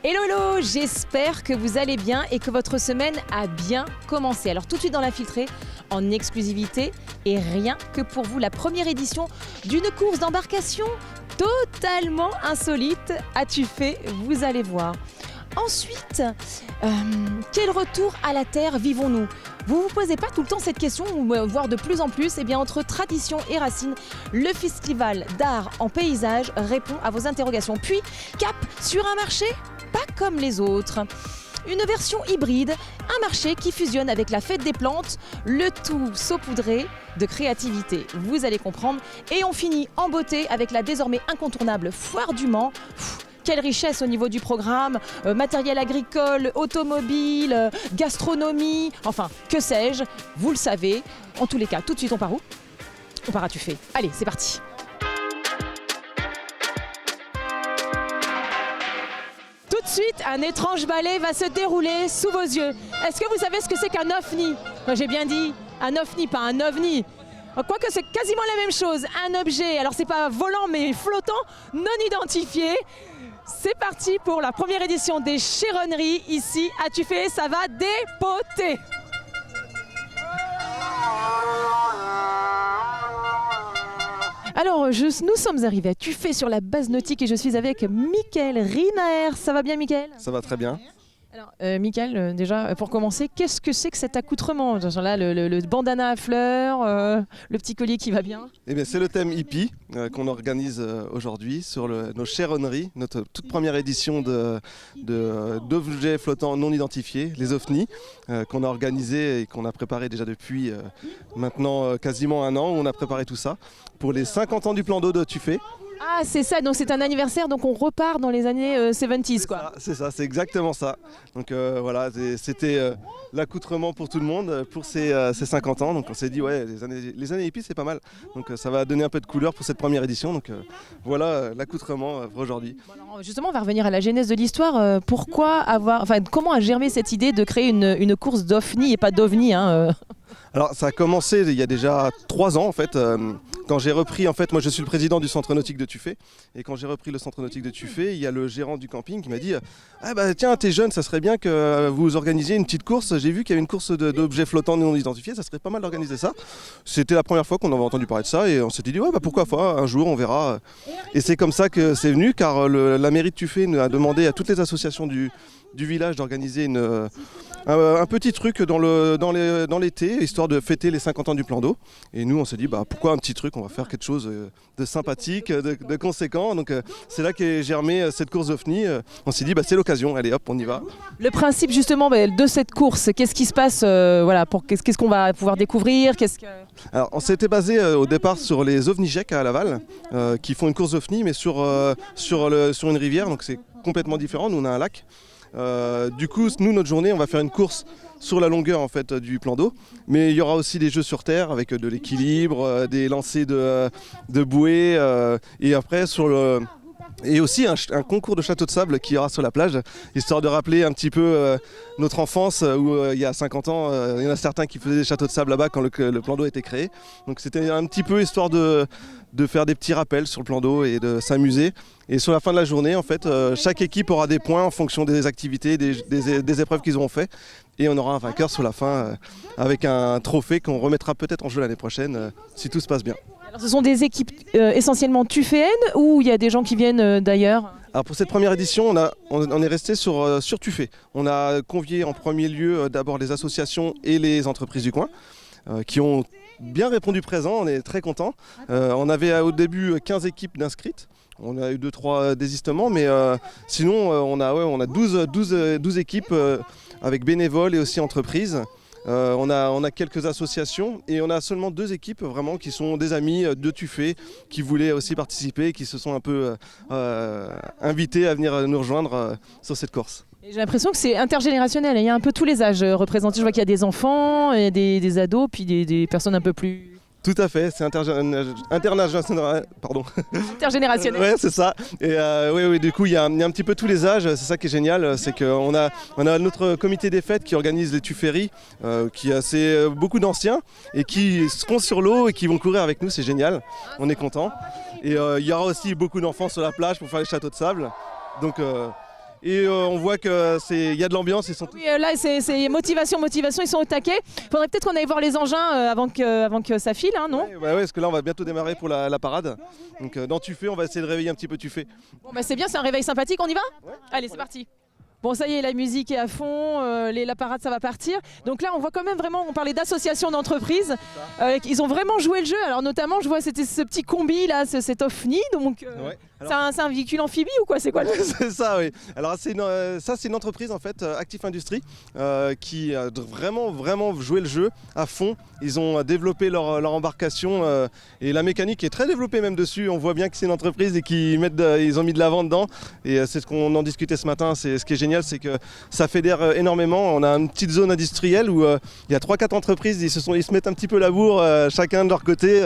Hello, hello, j'espère que vous allez bien et que votre semaine a bien commencé. Alors tout de suite dans l'infiltré, en exclusivité et rien que pour vous, la première édition d'une course d'embarcation totalement insolite à Tuffet, vous allez voir. Ensuite, quel retour à la terre vivons-nous ? Vous ne vous posez pas tout le temps cette question, voire de plus en plus, eh bien entre tradition et racines, le festival d'art en paysage répond à vos interrogations. Puis, cap sur un marché pas comme les autres. Une version hybride, un marché qui fusionne avec la fête des plantes, le tout saupoudré de créativité. Vous allez comprendre. Et on finit en beauté avec la désormais incontournable Foire du Mans. Quelle richesse au niveau du programme, matériel agricole, automobile, gastronomie, enfin, que sais-je, vous le savez. En tous les cas, tout de suite, on part où ? On part à Tuffet. Allez, c'est parti. Tout de suite, un étrange ballet va se dérouler sous vos yeux. Est-ce que vous savez ce que c'est qu'un ovni ? J'ai bien dit un ovni, pas un ovni. Quoique c'est quasiment la même chose, un objet, alors c'est pas volant mais flottant, non identifié. C'est parti pour la première édition des Chéronneries ici à Tuffet, ça va dépoter. Alors nous sommes arrivés à Tuffet sur la base nautique et je suis avec Mickaël Rinaer. Ça va bien Mickaël ? Ça va très bien. Alors, Mickaël, déjà, pour commencer, qu'est-ce que c'est que cet accoutrement ? Là, le bandana à fleurs, le petit collier qui va bien. Eh bien, c'est le thème hippie qu'on organise aujourd'hui sur nos Chéronneries, notre toute première édition d'objets flottants non identifiés, les OVNI, qu'on a organisé et qu'on a préparé déjà depuis maintenant quasiment un an. On a préparé tout ça pour les 50 ans du plan d'eau de Tuffet. Ah, c'est ça, donc c'est un anniversaire, donc on repart dans les années 70s, quoi. C'est ça, c'est exactement ça. Donc voilà, c'était l'accoutrement pour tout le monde pour ces 50 ans. Donc on s'est dit, ouais, les années hippies, c'est pas mal. Donc ça va donner un peu de couleur pour cette première édition. Donc voilà l'accoutrement pour aujourd'hui. Bon, alors, justement, on va revenir à la genèse de l'histoire. Comment a germé cette idée de créer une course d'OVNI et pas d'OVNI Alors ça a commencé il y a déjà 3 ans en fait. Quand j'ai repris, en fait, moi je suis le président du centre nautique de Tuffet, et quand j'ai repris le centre nautique de Tuffet, il y a le gérant du camping qui m'a dit ah bah tiens, t'es jeune, ça serait bien que vous organisiez une petite course. J'ai vu qu'il y avait une course d'objets flottants non identifiés, ça serait pas mal d'organiser ça. C'était la première fois qu'on avait entendu parler de ça et on s'était dit ouais bah pourquoi pas, un jour on verra. Et c'est comme ça que c'est venu, car la mairie de Tuffet a demandé à toutes les associations du village d'organiser un petit truc dans l'été, histoire de fêter les 50 ans du plan d'eau. Et nous on s'est dit bah pourquoi un petit truc, on va faire quelque chose de sympathique, de conséquent. Donc c'est là qu'est germée cette course d'OVNI. On s'est dit bah c'est l'occasion, allez hop on y va. Le principe justement de cette course, qu'est-ce qui se passe qu'est-ce qu'on va pouvoir découvrir Alors on s'était basé au départ sur les OVNIGEC à Laval, qui font une course d'OVNI mais sur une rivière, donc c'est complètement différent. Nous on a un lac. Du coup, nous, notre journée, on va faire une course sur la longueur en fait, du plan d'eau. Mais il y aura aussi des jeux sur terre avec de l'équilibre, des lancers de bouées. Et après, et aussi un concours de château de sable qui ira sur la plage, histoire de rappeler un petit peu notre enfance où il y a 50 ans, il y en a certains qui faisaient des châteaux de sable là-bas quand le plan d'eau a été créé. Donc c'était un petit peu histoire de faire des petits rappels sur le plan d'eau et de s'amuser. Et sur la fin de la journée, en fait, chaque équipe aura des points en fonction des activités, des épreuves qu'ils auront fait. Et on aura un vainqueur sur la fin avec un trophée qu'on remettra peut-être en jeu l'année prochaine si tout se passe bien. Alors, ce sont des équipes essentiellement tufféennes ou il y a des gens qui viennent d'ailleurs ? Alors pour cette première édition, on est resté sur Tuffet. On a convié en premier lieu d'abord les associations et les entreprises du coin qui ont bien répondu présent, on est très contents. On avait au début 15 équipes d'inscrites. On a eu 2-3 désistements, mais sinon on a 12 équipes avec bénévoles et aussi entreprises. On a quelques associations et on a seulement 2 équipes vraiment qui sont des amis de Tuffet qui voulaient aussi participer, qui se sont un peu invités à venir nous rejoindre sur cette course. J'ai l'impression que c'est intergénérationnel, il y a un peu tous les âges représentés. Je vois qu'il y a des enfants, et des ados, puis des personnes un peu plus... Tout à fait, c'est international, pardon. Intergénérationnel. Ouais, c'est ça. Et oui, du coup, il y a un petit peu tous les âges. C'est ça qui est génial, c'est qu'on a notre comité des fêtes qui organise les Tufferie, qui a beaucoup d'anciens et qui seront sur l'eau et qui vont courir avec nous. C'est génial. On est contents. Et il y aura aussi beaucoup d'enfants sur la plage pour faire les châteaux de sable. Donc Et on voit qu'il y a de l'ambiance. Oui, là c'est motivation, ils sont au taquet. Faudrait peut-être qu'on aille voir les engins avant que ça file, hein, non? Ouais, parce que là on va bientôt démarrer pour la parade. Donc dans Tuffet, on va essayer de réveiller un petit peu Tuffet. Bon bah c'est bien, c'est un réveil sympathique, on y va? Ouais. Allez, c'est parti. Bon, ça y est, la musique est à fond, la parade ça va partir. Donc là on voit quand même vraiment, on parlait d'association d'entreprises, ils ont vraiment joué le jeu. Alors notamment je vois c'était ce petit combi là, cet OFNI, donc c'est un véhicule amphibie ou quoi, c'est quoi? C'est ça, oui. Alors c'est une entreprise en fait, Actif Industrie, qui a vraiment joué le jeu à fond. Ils ont développé leur embarcation et la mécanique est très développée même dessus. On voit bien que c'est une entreprise et ils ont mis de l'avant dedans. Et c'est ce qu'on en discutait ce matin. C'est ce qui est génial, c'est que ça fédère énormément. On a une petite zone industrielle où il y a 3-4 entreprises, ils se mettent un petit peu la bourre, chacun de leur côté.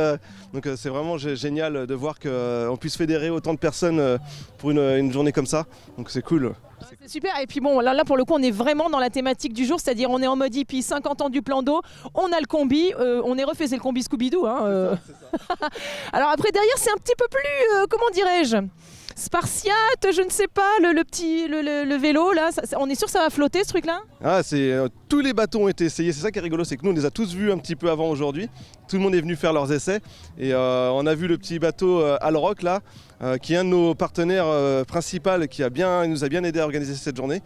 Donc c'est vraiment génial de voir qu'on puisse fédérer autant de personnes pour une journée comme ça. Donc c'est cool. C'est super, et puis bon là pour le coup on est vraiment dans la thématique du jour, c'est-à-dire on est en mode hippie, 50 ans du plan d'eau, on a le combi, on est refait, c'est le combi Scooby-Doo. Hein, c'est ça. Alors après derrière c'est un petit peu plus, comment dirais-je, spartiate, je ne sais pas, le vélo là, on est sûr que ça va flotter ce truc là? Tous les bateaux ont été essayés, c'est ça qui est rigolo, c'est que nous on les a tous vus un petit peu avant aujourd'hui, tout le monde est venu faire leurs essais et on a vu le petit bateau Alroc là, qui est un de nos partenaires principaux qui nous a bien aidé à organiser cette journée.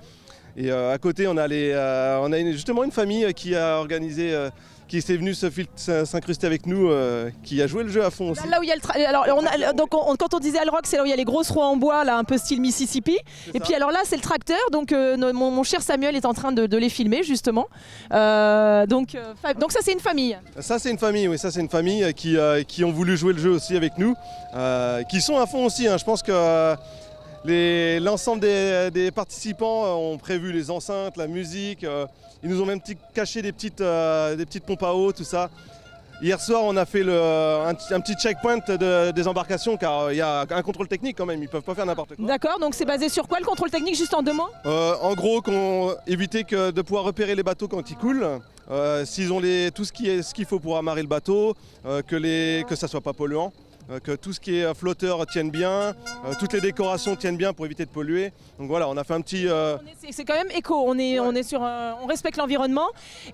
Et à côté on a justement une famille qui a organisé, qui s'est venue s'incruster avec nous, qui a joué le jeu à fond aussi. Là où il y a quand on disait Alroc, c'est là où il y a les grosses roues en bois, là, un peu style Mississippi. Et puis alors là, c'est le tracteur. Donc mon cher Samuel est en train de les filmer justement. Donc ça, c'est une famille. Ça, c'est une famille, oui. Ça, c'est une famille qui ont voulu jouer le jeu aussi avec nous, qui sont à fond aussi. Hein. Je pense que l'ensemble des participants ont prévu les enceintes, la musique. Ils nous ont même caché des petites pompes à eau, tout ça. Hier soir, on a fait un petit checkpoint des embarcations car il y a un contrôle technique quand même, ils ne peuvent pas faire n'importe quoi. D'accord, donc c'est basé sur quoi le contrôle technique, juste en 2 mots? En gros, éviter de pouvoir repérer les bateaux quand ils coulent, s'ils ont tout ce qu'il faut pour amarrer le bateau, que ça ne soit pas polluant. Que tout ce qui est flotteur tienne bien, toutes les décorations tiennent bien pour éviter de polluer. Donc voilà, on a fait un petit... C'est quand même éco, on respecte l'environnement.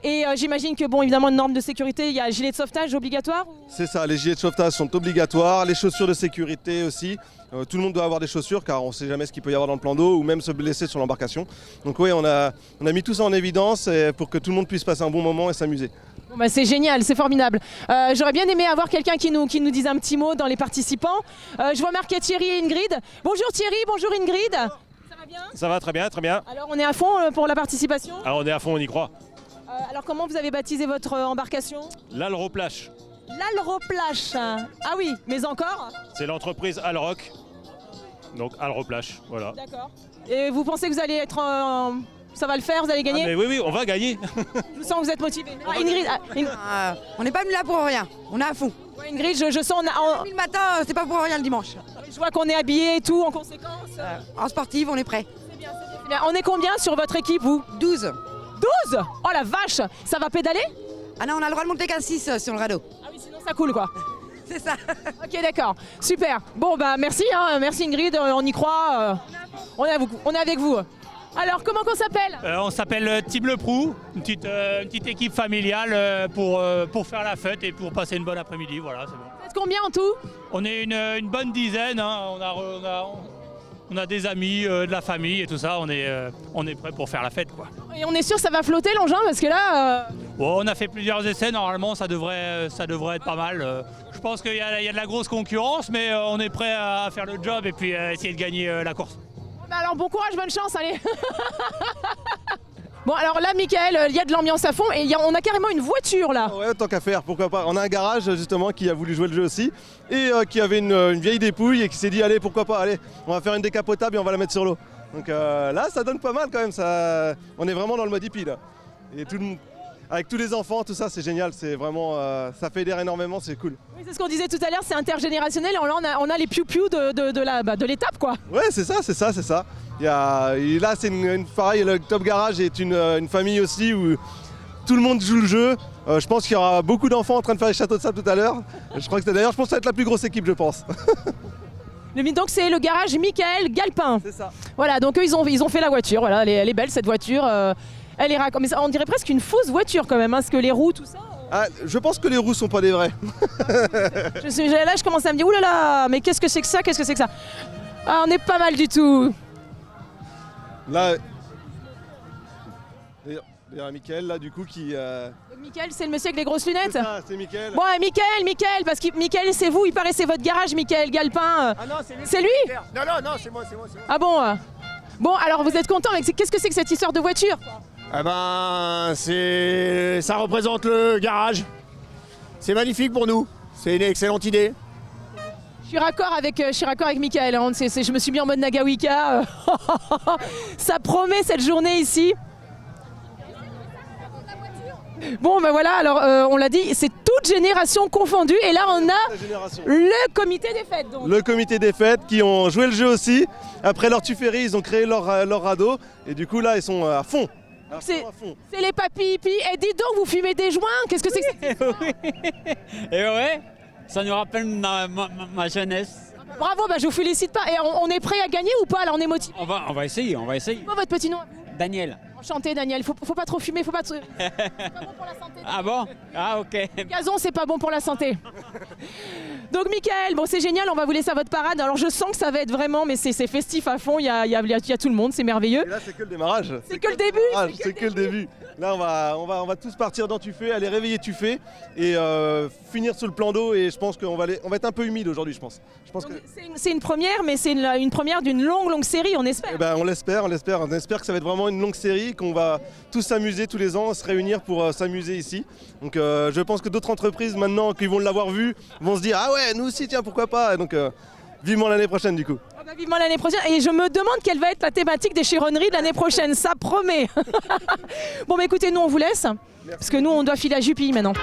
Et j'imagine que, bon, évidemment, une norme de sécurité, il y a un gilet de sauvetage obligatoire? C'est ça, les gilets de sauvetage sont obligatoires, les chaussures de sécurité aussi. Tout le monde doit avoir des chaussures car on ne sait jamais ce qu'il peut y avoir dans le plan d'eau ou même se blesser sur l'embarcation. Donc oui, on a mis tout ça en évidence pour que tout le monde puisse passer un bon moment et s'amuser. Bon bah c'est génial, c'est formidable. J'aurais bien aimé avoir quelqu'un qui nous dise un petit mot dans les participants. Je vois marquer Thierry et Ingrid. Bonjour Thierry, bonjour Ingrid. Ça va bien? Ça va très bien, très bien. Alors on est à fond pour la participation? Alors on est à fond, on y croit. Alors comment vous avez baptisé votre embarcation? L'Alroplash. L'Alroplash. Ah oui, mais encore? C'est l'entreprise Alroc. Donc Alroplash, voilà. D'accord. Et vous pensez que vous allez être ça va le faire, vous allez gagner? Mais oui, on va gagner. Je sens que vous êtes motivé. Ingrid, on n'est pas venu là pour rien, on est à fond. Ouais, Ingrid, je sens... Le matin, c'est pas pour rien le dimanche. Je vois qu'on est habillés et tout, en conséquence. En sportive, on est prêt. C'est bien, c'est bien. On est combien sur votre équipe, vous? 12. 12? Oh la vache! Ça va pédaler? Ah non, on a le droit de monter qu'à 6 sur le radeau. Ah oui, sinon ça coule quoi. C'est ça. Ok, d'accord. Super. Bon, bah merci, hein. Merci Ingrid, on y croit. On est avec vous. Alors, comment qu'on s'appelle? On s'appelle Team Le Prou, une petite équipe familiale pour faire la fête et pour passer une bonne après-midi. Voilà, c'est bon. Vous êtes combien en tout? On est une bonne dizaine. Hein. On a des amis, de la famille et tout ça. On est prêt pour faire la fête, quoi. Et on est sûr que ça va flotter l'engin parce que là. Bon, on a fait plusieurs essais. Normalement, ça devrait être pas mal. Je pense qu'il y a de la grosse concurrence, mais on est prêt à faire le job et puis essayer de gagner la course. Bah alors bon courage, bonne chance, allez. Bon alors là Mickaël, il y a de l'ambiance à fond et on a carrément une voiture là. Ouais, tant qu'à faire, pourquoi pas. On a un garage justement qui a voulu jouer le jeu aussi et qui avait une vieille dépouille et qui s'est dit allez pourquoi pas, allez on va faire une décapotable et on va la mettre sur l'eau. Donc là ça donne pas mal quand même, on est vraiment dans le mode hippie là. Et avec tous les enfants, tout ça c'est génial, c'est vraiment, ça fédère énormément, c'est cool. Oui, c'est ce qu'on disait tout à l'heure, c'est intergénérationnel, là on a les piou-piou de l'étape quoi. Ouais c'est ça. Et là c'est pareil, le Top Garage est une famille aussi où tout le monde joue le jeu. Je pense qu'il y aura beaucoup d'enfants en train de faire les châteaux de sable tout à l'heure. Je pense que ça va être la plus grosse équipe je pense. Donc c'est le garage Michael Galpin. C'est ça. Voilà, donc eux ils ont fait la voiture, voilà, elle est belle cette voiture. Elle est mais on dirait presque une fausse voiture quand même, hein, parce que les roues, tout ça. Ah, je pense que les roues sont pas des vrais. Là je commence à me dire, oulala, mais qu'est-ce que c'est que ça, qu'est-ce que c'est que ça? Ah, on est pas mal du tout. Là, d'ailleurs, Mickaël, là, du coup, qui... Donc Michael, c'est le monsieur avec les grosses lunettes? C'est ça, c'est Mickaël. Bon, Michael, parce que Michael, c'est vous, il paraît c'est votre garage, Michael Galpin. Ah non, c'est lui. C'est lui? Non, c'est moi. Ah bon Bon, alors vous êtes content, mais qu'est-ce que c'est que cette histoire de voiture? Ah ben, ça représente le garage. C'est magnifique pour nous. C'est une excellente idée. Je suis raccord avec Michael, hein. Je me suis mis en mode Nagawika. Ça promet cette journée ici. Bon ben voilà, alors on l'a dit, c'est toute génération confondue et là on a La génération. le comité des fêtes. Donc. Le comité des fêtes qui ont joué le jeu aussi. Après leur tufferie, ils ont créé leur radeau. Et du coup, là, ils sont à fond. À C'est- fond, à fond. C'est les papis hippies. Et dis donc, vous fumez des joints? Qu'est-ce que c'est que Et ouais, ça nous rappelle ma jeunesse. Bravo, bah, je vous félicite pas. Et on est prêt à gagner ou pas? Là, on est motivé. On va essayer. Quoi votre petit nom? Daniel. Enchanté, Daniel. Faut pas trop fumer, faut pas trop... C'est pas bon pour la santé. Ah bon? Ah ok. Le gazon, c'est pas bon pour la santé. Donc, Michael, bon, c'est génial, on va vous laisser à votre parade. Alors, je sens que ça va être vraiment, mais c'est festif à fond. Il y a tout le monde, c'est merveilleux. Et là, c'est que le démarrage. C'est que le début. C'est que le début. Là, on va tous partir dans Tuffet, aller réveiller Tuffet et finir sous le plan d'eau. Et je pense qu'on va être un peu humide aujourd'hui, je pense. Que, C'est une première, mais c'est une première d'une longue série, on espère. eh ben, on l'espère. On espère que ça va être vraiment une longue série, qu'on va tous s'amuser tous les ans, se réunir pour s'amuser ici. Donc, je pense que d'autres entreprises maintenant qui vont l'avoir vu vont se dire ah ouais, nous aussi, tiens, pourquoi pas. Et donc, vivement l'année prochaine du coup. Ah bah, vivement l'année prochaine. Et je me demande quelle va être la thématique des chironneries de l'année prochaine. Ça promet. Bon, bah écoutez, nous on vous laisse. Parce que nous on doit filer à Jupy maintenant.